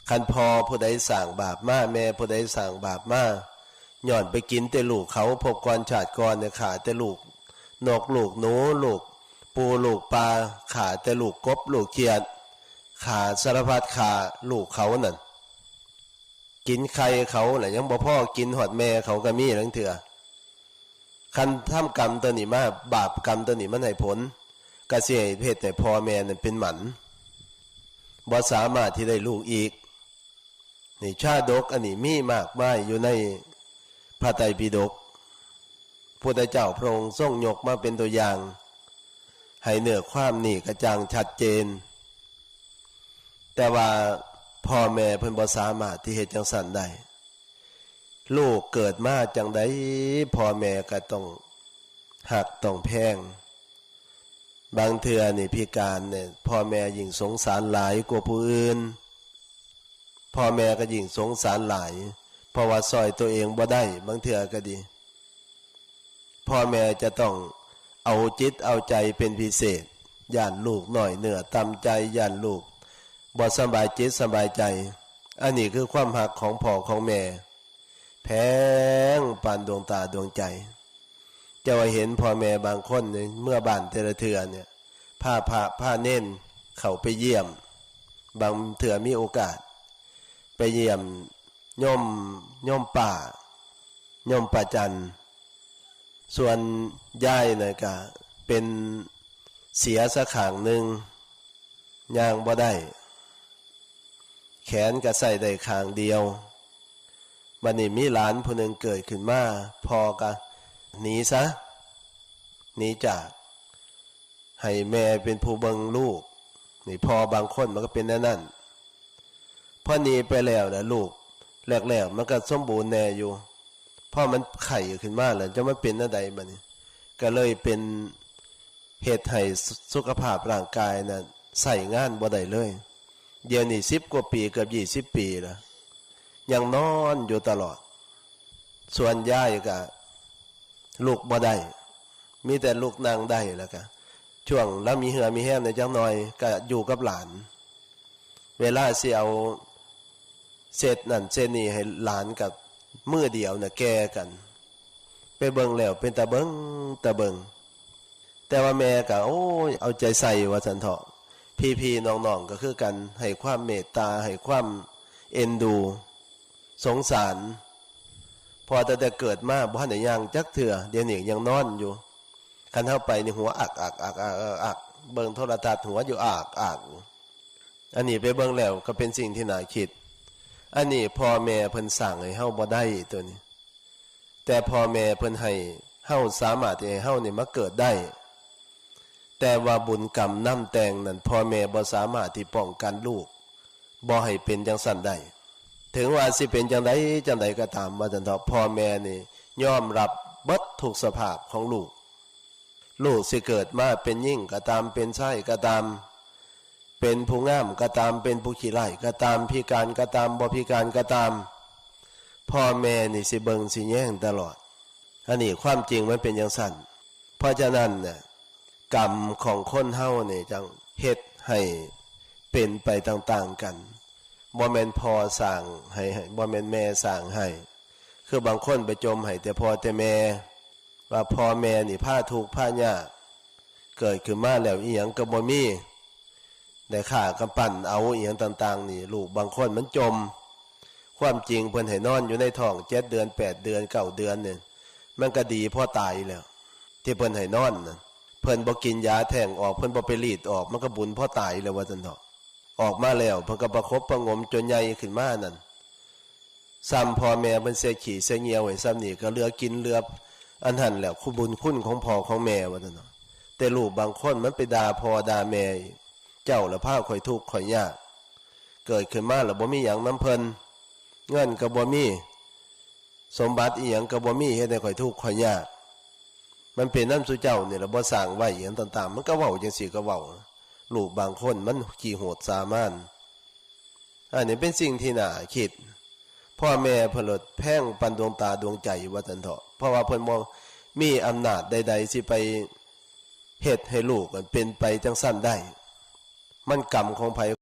คันพอผู้ใดสั่งบาปมาแม่ผู้ใดสั่งบาปมาย้อนไปกินแต่ลูกเขาพบก่อนชาติก่อนเนี่ยขาแต่ลูกนกลูกหนูลูกปูลูกปลาขาแต่ลูกกบลูกเขียดขาสารพัดขาลูกเขานั่นกินใครเขาแหละยังบ่พ่อกินหอดแม่เขาก็มีทั้งเถื่อคันทำกรรมตัวนี้มาบาปกรรมตัวนี้มันให้ผลกระเสียเพศแต่พ่อแม่นั่นเป็นหมันบ่สามารถที่ได้ลูกอีกนี่ชาดกอันนี้มีมากมายอยู่ในพระไตรปิฎกพุทธเจ้าพระองค์ทรงยกมาเป็นตัวอย่างให้เนื้อความนี่กระจ่างชัดเจนแต่ว่าพ่อแม่เพิ่นบ่สามารถที่เฮ็ดจังซั่นได้ลูกเกิดมาจังไดพ่อแม่ก็ต้องหักต้องแพงบางเทื่อนี่พิการเนี่ยพ่อแม่ยิ่งสงสารหลายกว่าผู้อื่นพ่อแม่ก็ยิ่งสงสารหลายเพราะว่าซอยตัวเองบ่ได้บางเทื่อก็ดีพ่อแม่จะต้องเอาจิตเอาใจเป็นพิเศษย่านลูกหน่อยเนื้อตำใจย่านลูกบ่สบายจิตสบายใจอันนี้คือความหักของพ่อของแม่แพงปานดวงตาดวงใจจะว่าเห็นพ่อแม่บางคนเนี่ยเมื่อบ้านแต่ละเทื่อเนี่ยผ้าเน้นเข้าไปเยี่ยมบางเทื่อมีโอกาสไปเยี่ยมย่อมป่าจันส่วนยายเนี่ยก็เป็นเสียสักข้างหนึ่งย่างบ่ได้แขนก็ใส่ได้ข้างเดียวบัดนี้มีหลานผู้หนึ่งเกิดขึ้นมาพอก็หนีซะหนีจากให้แม่เป็นผู้เบิ่งลูกนี่พอบางคนมันก็เป็นนั่นพอหนีไปแล้วนะลูกแรกๆมันก็สมบูรณ์แน่อยู่พอมันไข่ขึ้นมาแล้วจะมาเป็นอะไรบัดนี้ก็เลยเป็นเหตุให้สุขภาพร่างกายน่ะใส่งานบ่ได้เลยเดี๋ยวนี้10 กว่าปีเกือบ20 ปีแล้วยังนอนอยู่ตลอดส่วนยายก็ลูกบ่ได้มีแต่ลูกนางได้แล้วก็ช่วงแล้วมีเหือมีแห้งในจังหน่อยก็อยู่กับหลานเวลาสิเอาเศษนั่นเศษนี่ให้หลานกับมือเดียวน่ะแก่กันไปเบิ่งแล้วเป็นตาเบิ่งแต่ว่าแม่ก็โอ้ยเอาใจใส่ว่าซั่นเถาะพี่ๆน้องๆก็คือกันให้ความเมตตาให้ความเอ็นดูสงสารพอแต่เกิดมาบ่ทันได้ย่างจักเทื่อเดี๋ยวนี้ยังนอนอยู่คันเฮาไปนี่หัวอักเบิ่งโทรทัศน์หัวอยู่อักอันนี้ไปเบิ่งแล้วก็เป็นสิ่งที่น่าคิดอันนี้พ่อแม่เพิ่นสั่งให้เฮาบ่ได้ตัวนี้แต่พ่อแม่เพิ่นให้เฮาสามารถที่ให้เฮานี่มาเกิดได้แต่ว่าบุญกรรมนำแต่งนั้นพ่อแม่บ่สามารถที่ป้องกันลูกบ่ให้เป็นจังซั่นได้ถึงว่าสิเป็นจังไดก็ตามว่าจังเถาะพ่อแม่นี่ยอมรับเบิดทุกสภาพของลูกสิเกิดมาเป็นหญิงก็ตามเป็นชายก็ตามเป็นผู้งามก็ตามเป็นผู้ขี้ร้ายก็ตามพิการก็ตามบ่พิการก็ตามพ่อแม่นี่สิเบิ่งสิแย่งตลอดอันนี้ความจริงมันเป็นอย่างสั้นเพราะฉะนั้นเนี่ยกรรมของคนเฮานี่จังเฮ็ดให้เป็นไปต่างๆกันบ่แม่นพ่อสร้างให้บ่แม่นแม่สร้างให้คือบางคนไปจมให้แต่พ่อแต่แม่ว่าพ่อแม่นี่พาทุกข์พายากเกิดขึ้นมาแล้วอีหยังก็บ่มีได้ฆ่ากำปั้นเอาอีหยังต่างๆนี่ลูกบางคนมันจมความจริงเพิ่นให้นอนอยู่ในท้อง7 เดือน8 เดือน9 เดือนเนี่ยมันก็ดีพอตายแล้วที่เพิ่นให้นอนน่ะเพิ่นบ่กินยาแท้งออกเพิ่นบ่ไปรีดออกมันก็บุญพอตายแล้วว่าซั่นเถาะออกมาแล้วเพิ่นก็ประคบประงมจนใหญ่ขึ้นมานั่นซ้ำพ่อแม่เพิ่นเสียขี้เสียเหงียวไว้ซ้ำนี่ก็เหลือกินเหลืออันนั้นแหละคุณบุญคุณของพ่อของแม่ว่าซั่นเนาะแต่ลูกบางคนมันไปด่าพ่อด่าแม่เจ้าละพาข่อยทุกข์ข่อยยากเกิดขึ้นมาแล้วบ่มีหยังนำเพิ่นเงินก็บ่มีสมบัติอีหยังก็บ่มีเฮ็ดให้ข่อยทุกข์ข่อยยากมันเป็นนำสู่เจ้านี่ล่ะบ่สร้างไว้อีหยังต่างๆมันก็เว้าจังซี่ก็เว้าลูกบางคนมันขี้โหดสามานอันนี้เป็นสิ่งที่น่าคิดพ่อแม่เพิ่นลดแพ่งปันดวงตาดวงใจว่าซั่นเถาะเพราะว่าเพิ่นบ่มีอำนาจใดๆสิไปเฮ็ดให้ลูกเป็นไปจังซั่นได้มันกรรมของไผ